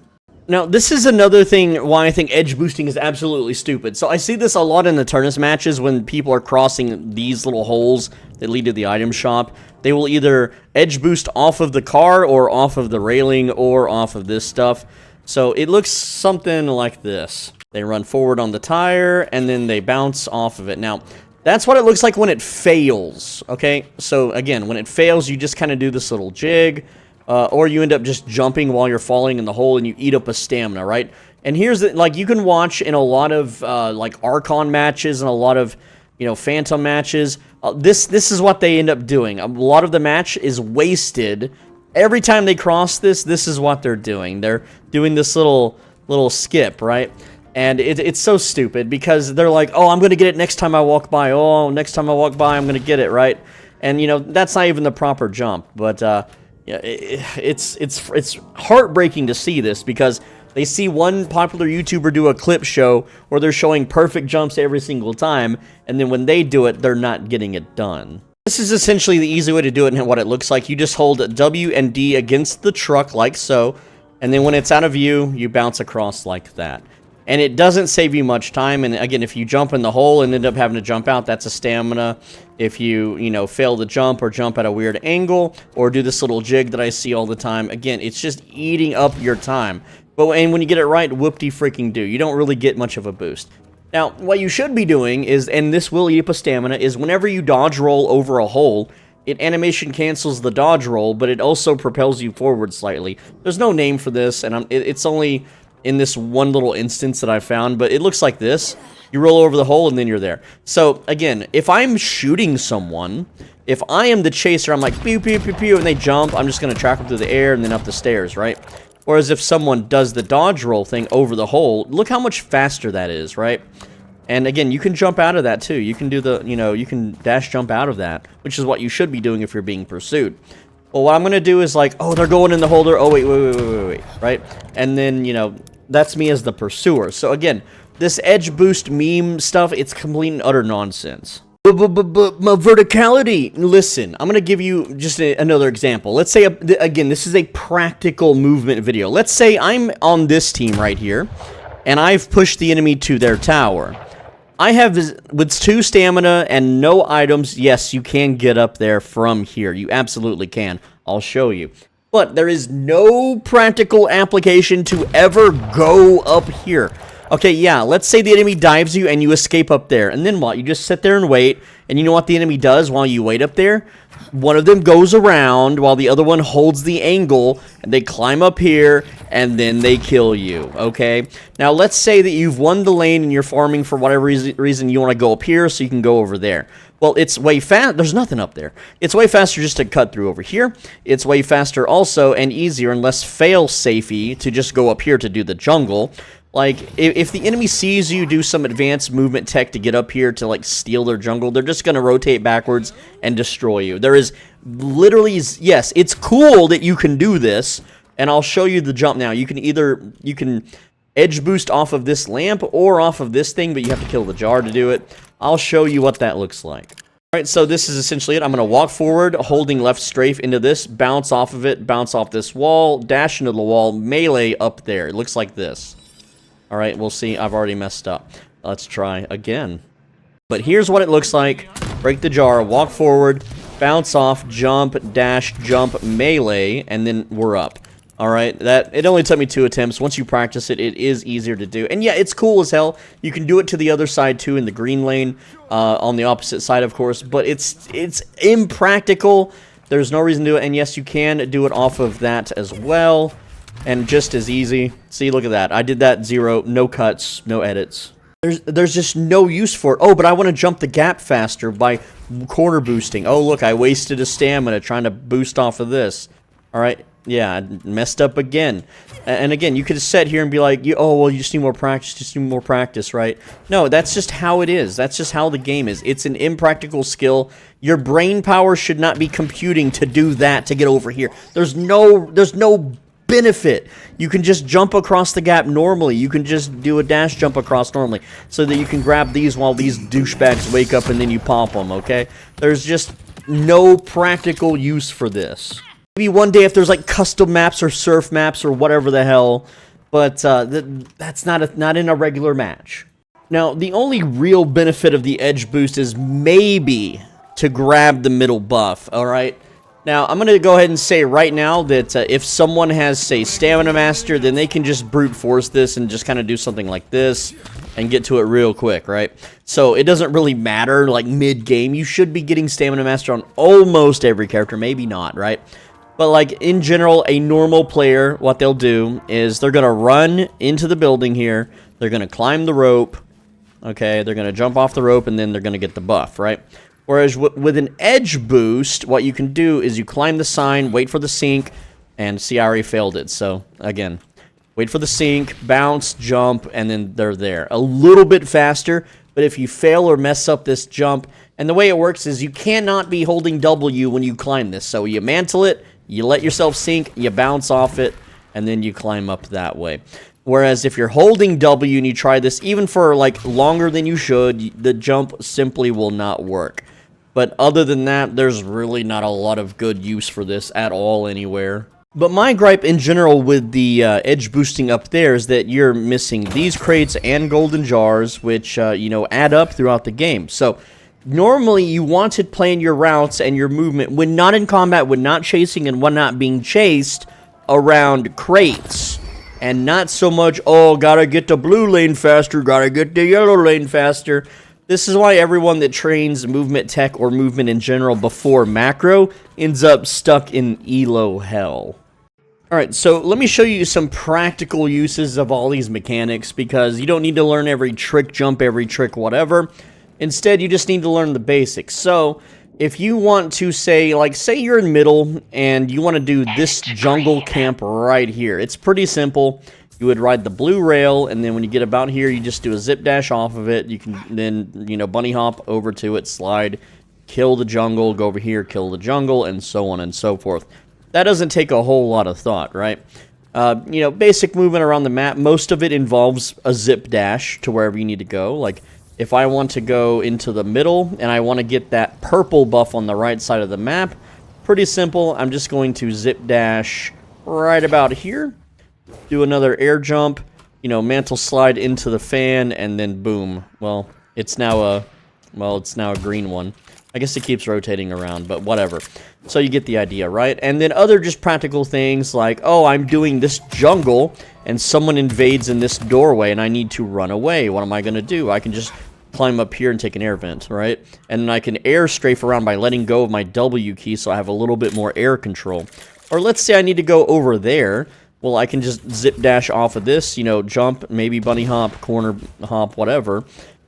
Now, this is another thing why I think edge boosting is absolutely stupid. So I see this a lot in the Turnus matches when people are crossing these little holes that lead to the item shop. They will either edge boost off of the car or off of the railing or off of this stuff. So it looks something like this. They run forward on the tire and then they bounce off of it. Now, that's what it looks like when it fails, okay? So, again, when it fails, you just kind of do this little jig, or you end up just jumping while you're falling in the hole and you eat up a stamina, right? And here's the, like, you can watch in a lot of, like, Archon matches and a lot of, Phantom matches. This is what they end up doing. A lot of the match is wasted. Every time they cross this is what they're doing. They're doing this little skip, right? And it's so stupid because they're like, oh, I'm going to get it next time I walk by. Oh, next time I walk by, I'm going to get it, right? And, that's not even the proper jump. But, yeah, it's heartbreaking to see this because They see one popular YouTuber do a clip show where they're showing perfect jumps every single time, and then when they do it, they're not getting it done. This is essentially the easy way to do it and what it looks like. You just hold W and D against the truck like so, and then when it's out of view, you bounce across like that. And it doesn't save you much time, and again, if you jump in the hole and end up having to jump out, that's a stamina. If you fail to jump or jump at a weird angle, or do this little jig that I see all the time, again, it's just eating up your time. And when you get it right, whoop-de-freaking-do. You don't really get much of a boost. Now, what you should be doing is, and this will eat up a stamina, is whenever you dodge roll over a hole, it animation cancels the dodge roll, but it also propels you forward slightly. There's no name for this, and it's only in this one little instance that I found, but it looks like this. You roll over the hole, and then you're there. So, again, if I'm shooting someone, if I am the chaser, I'm like, pew, pew, pew, pew, and they jump, I'm just going to track them through the air and then up the stairs, right? Whereas if someone does the dodge roll thing over the hole, look how much faster that is, right? And again, you can jump out of that too. You can do the, you can dash jump out of that, which is what you should be doing if you're being pursued. Well, what I'm going to do is like, oh, they're going in the hole. Oh, wait, right? And then, that's me as the pursuer. So again, this edge boost meme stuff, it's complete and utter nonsense. But my verticality. Listen, I'm going to give you just another example. Let's say, again, this is a practical movement video. Let's say I'm on this team right here, and I've pushed the enemy to their tower. I have, with 2 stamina and no items, yes, you can get up there from here. You absolutely can. I'll show you. But there is no practical application to ever go up here. Okay, yeah, let's say the enemy dives you and you escape up there. And then what? You just sit there and wait. And you know what the enemy does while you wait up there? One of them goes around while the other one holds the angle. And they climb up here and then they kill you, okay? Now, let's say that you've won the lane and you're farming for whatever reason you want to go up here so you can go over there. Well, it's way fast. There's nothing up there. It's way faster just to cut through over here. It's way faster also and easier and less fail-safey to just go up here to do the jungle. Like, if the enemy sees you do some advanced movement tech to get up here to, like, steal their jungle, they're just going to rotate backwards and destroy you. There is literally, yes, it's cool that you can do this, and I'll show you the jump now. You can edge boost off of this lamp or off of this thing, but you have to kill the jar to do it. I'll show you what that looks like. Alright, so this is essentially it. I'm going to walk forward, holding left strafe into this, bounce off of it, bounce off this wall, dash into the wall, melee up there. It looks like this. Alright, we'll see. I've already messed up. Let's try again. But here's what it looks like. Break the jar, walk forward, bounce off, jump, dash, jump, melee, and then we're up. Alright, it only took me 2 attempts. Once you practice it, it is easier to do. And yeah, it's cool as hell. You can do it to the other side too, in the green lane, on the opposite side, of course. But it's impractical. There's no reason to do it. And yes, you can do it off of that as well. And just as easy. See, look at that. I did that 0, no cuts, no edits. There's just no use for it. Oh, but I want to jump the gap faster by corner boosting. Oh, look, I wasted a stamina trying to boost off of this. Alright, yeah, I messed up again. And again, you could have sat here and be like, oh, well, you just need more practice, right? No, that's just how it is. That's just how the game is. It's an impractical skill. Your brain power should not be computing to do that to get over here. There's no benefit. You can just jump across the gap normally. You can just do a dash jump across normally so that you can grab these while these douchebags wake up and then you pop them, okay? There's just no practical use for this. Maybe one day if there's like custom maps or surf maps or whatever the hell, but that's not in a regular match. Now, the only real benefit of the edge boost is maybe to grab the middle buff, alright? Now, I'm going to go ahead and say right now that if someone has, say, Stamina Master, then they can just brute force this and just kind of do something like this and get to it real quick, right? So, it doesn't really matter, like, mid-game. You should be getting Stamina Master on almost every character, maybe not, right? But, like, in general, a normal player, what they'll do is they're going to run into the building here, they're going to climb the rope, okay? They're going to jump off the rope, and then they're going to get the buff, right? Whereas with an edge boost, what you can do is you climb the sign, wait for the sink, and see, I already failed it. So, again, wait for the sink, bounce, jump, and then they're there. A little bit faster, but if you fail or mess up this jump, and the way it works is you cannot be holding W when you climb this. So you mantle it, you let yourself sink, you bounce off it, and then you climb up that way. Whereas if you're holding W and you try this even for like longer than you should, the jump simply will not work. But other than that, there's really not a lot of good use for this at all anywhere. But my gripe in general with the edge boosting up there is that you're missing these crates and golden jars, which, you know, add up throughout the game. So normally you want to plan your routes and your movement when not in combat, when not chasing and when not being chased around crates. And not so much, oh, gotta get the blue lane faster, gotta get the yellow lane faster. This is why everyone that trains movement tech or movement in general before macro ends up stuck in elo hell. Alright, so let me show you some practical uses of all these mechanics, because you don't need to learn every trick jump, every trick whatever. Instead, you just need to learn the basics. So, if you want to say you're in middle and you want to do this jungle camp right here, it's pretty simple. You would ride the blue rail, and then when you get about here, you just do a zip dash off of it. You can then, you know, bunny hop over to it, slide, kill the jungle, go over here, kill the jungle, and so on and so forth. That doesn't take a whole lot of thought, right? You know, basic movement around the map, most of it involves a zip dash to wherever you need to go. Like, if I want to go into the middle and I want to get that purple buff on the right side of the map, pretty simple. I'm just going to zip dash right about here, do another air jump, you know, mantle slide into the fan, and then boom. Well, it's now a green one. I guess it keeps rotating around, but whatever. So you get the idea, right? And then other just practical things like, oh, I'm doing this jungle and someone invades in this doorway and I need to run away. What am I going to do? I can just climb up here and take an air vent, right? And then I can air strafe around by letting go of my W key so I have a little bit more air control. Or let's say I need to go over there. Well, I can just zip dash off of this, you know, jump, maybe bunny hop, corner hop, whatever.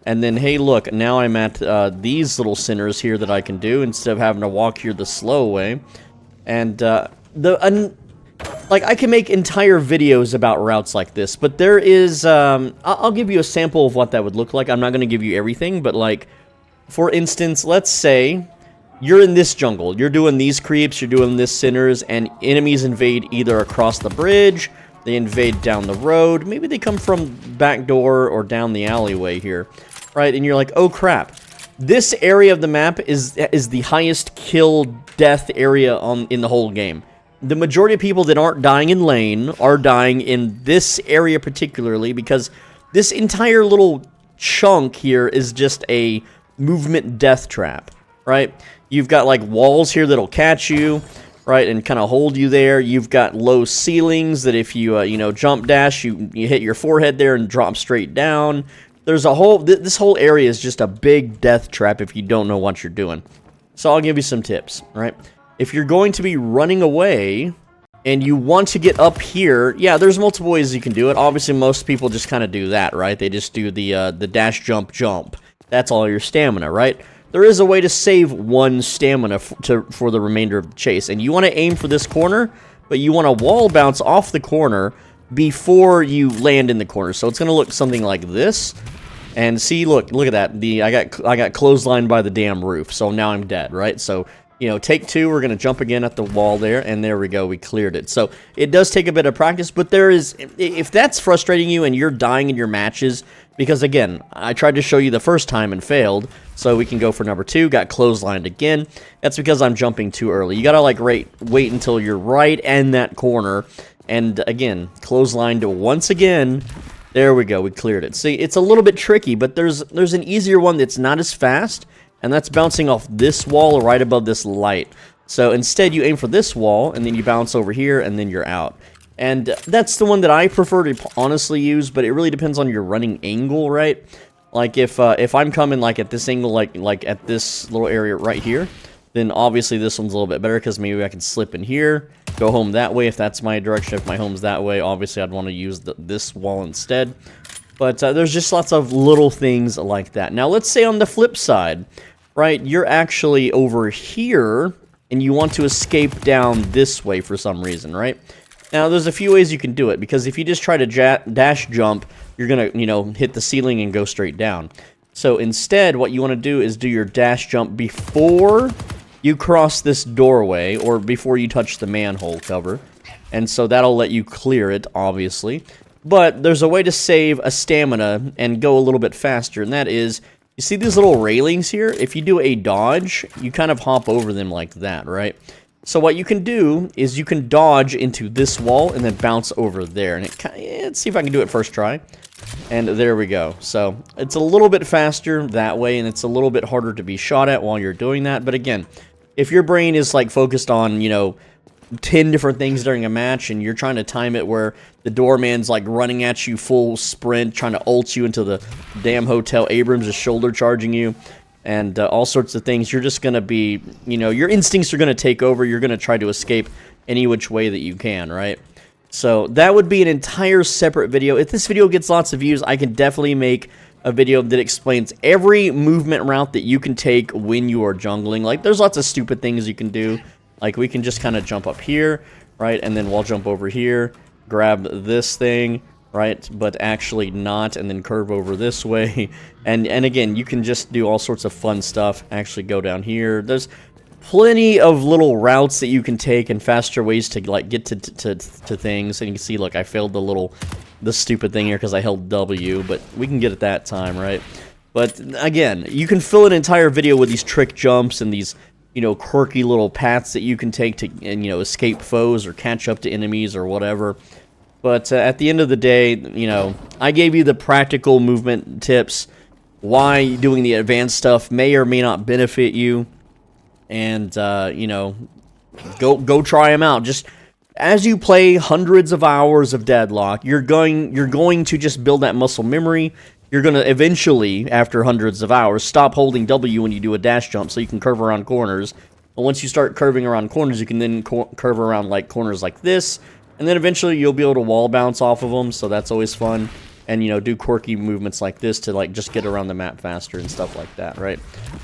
And then, hey, look, now I'm at these little centers here that I can do instead of having to walk here the slow way. And like, I can make entire videos about routes like this, but there is, I'll give you a sample of what that would look like. I'm not going to give you everything, but like, for instance, let's say you're in this jungle, you're doing these creeps, you're doing this centers, and enemies invade either across the bridge, they invade down the road, maybe they come from back door or down the alleyway here, right? And you're like, oh crap, this area of the map is the highest kill death area in the whole game. The majority of people that aren't dying in lane are dying in this area particularly, because this entire little chunk here is just a movement death trap, right? You've got like walls here that'll catch you, right, and kind of hold you there. You've got low ceilings that if you, you know, jump dash, you hit your forehead there and drop straight down. There's a whole, this whole area is just a big death trap if you don't know what you're doing. So I'll give you some tips, right? If you're going to be running away and you want to get up here, yeah, there's multiple ways you can do it. Obviously, most people just kind of do that, right? They just do the dash, jump, jump. That's all your stamina, right? There is a way to save one stamina for the remainder of the chase. And you want to aim for this corner, but you want to wall bounce off the corner before you land in the corner. So it's going to look something like this. And see, look at that. I got clotheslined by the damn roof, so now I'm dead, right? So, you know, take two, we're going to jump again at the wall there, and there we go, we cleared it. So it does take a bit of practice, but there is, if that's frustrating you and you're dying in your matches, because again, I tried to show you the first time and failed, so we can go for number two, got clotheslined again. That's because I'm jumping too early. You got to like wait until you're right in that corner, and again, clotheslined once again. There we go, we cleared it. See, it's a little bit tricky, but there's an easier one that's not as fast, and that's bouncing off this wall right above this light. So instead, you aim for this wall, and then you bounce over here, and then you're out. And that's the one that I prefer to honestly use, but it really depends on your running angle, right? Like if I'm coming like at this angle, like at this little area right here, then obviously this one's a little bit better because maybe I can slip in here, go home that way if that's my direction. If my home's that way, obviously I'd want to use this wall instead. But there's just lots of little things like that. Now let's say on the flip side, right, you're actually over here and you want to escape down this way for some reason, right? Now there's a few ways you can do it, because if you just try to dash jump, you're gonna, you know, hit the ceiling and go straight down. So instead, what you want to do is do your dash jump before you cross this doorway, or before you touch the manhole cover. And so that'll let you clear it, obviously. But there's a way to save a stamina and go a little bit faster, and that is, you see these little railings here? If you do a dodge, you kind of hop over them like that, right? So what you can do is you can dodge into this wall and then bounce over there. And let's see if I can do it first try. And there we go. So it's a little bit faster that way, and it's a little bit harder to be shot at while you're doing that. But again, if your brain is like focused on, you know, 10 different things during a match, and you're trying to time it where the doorman's like running at you full sprint, trying to ult you into the damn hotel, Abrams is shoulder charging you, and all sorts of things, you're just going to be, you know, your instincts are going to take over. You're going to try to escape any which way that you can, right? So that would be an entire separate video. If this video gets lots of views, I can definitely make a video that explains every movement route that you can take when you are jungling. Like, there's lots of stupid things you can do. Like, we can just kind of jump up here, right? And then we'll jump over here, grab this thing, right? But actually not, and then curve over this way. And again, you can just do all sorts of fun stuff. Actually go down here. There's plenty of little routes that you can take and faster ways to, like, get to things. And you can see, look, I failed the stupid thing here because I held W, but we can get it that time, right? But again, you can fill an entire video with these trick jumps and these, you know, quirky little paths that you can take to, and, you know, escape foes or catch up to enemies or whatever. But at the end of the day, you know, I gave you the practical movement tips, why doing the advanced stuff may or may not benefit you, and, you know, go try them out. Just as you play hundreds of hours of Deadlock, you're going to just build that muscle memory. You're going to eventually, after hundreds of hours, stop holding W when you do a dash jump so you can curve around corners. And once you start curving around corners, you can then curve around like corners like this. And then eventually you'll be able to wall bounce off of them, so that's always fun. And, you know, do quirky movements like this to, like, just get around the map faster and stuff like that, right?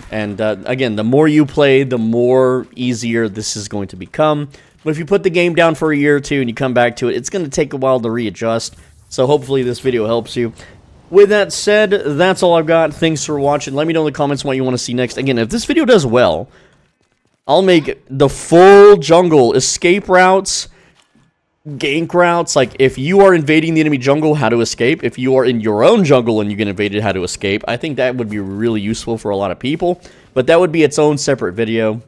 And, again, the more you play, the more easier this is going to become. But if you put the game down for a year or two and you come back to it, it's going to take a while to readjust. So hopefully this video helps you. With that said, that's all I've got. Thanks for watching. Let me know in the comments what you want to see next. Again, if this video does well, I'll make the full jungle escape routes, gank routes. Like, if you are invading the enemy jungle, how to escape. If you are in your own jungle and you get invaded, how to escape. I think that would be really useful for a lot of people. But that would be its own separate video.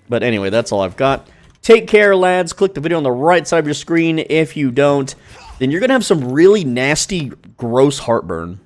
But anyway, that's all I've got. Take care, lads. Click the video on the right side of your screen. If you don't, then you're going to have some really nasty, gross heartburn.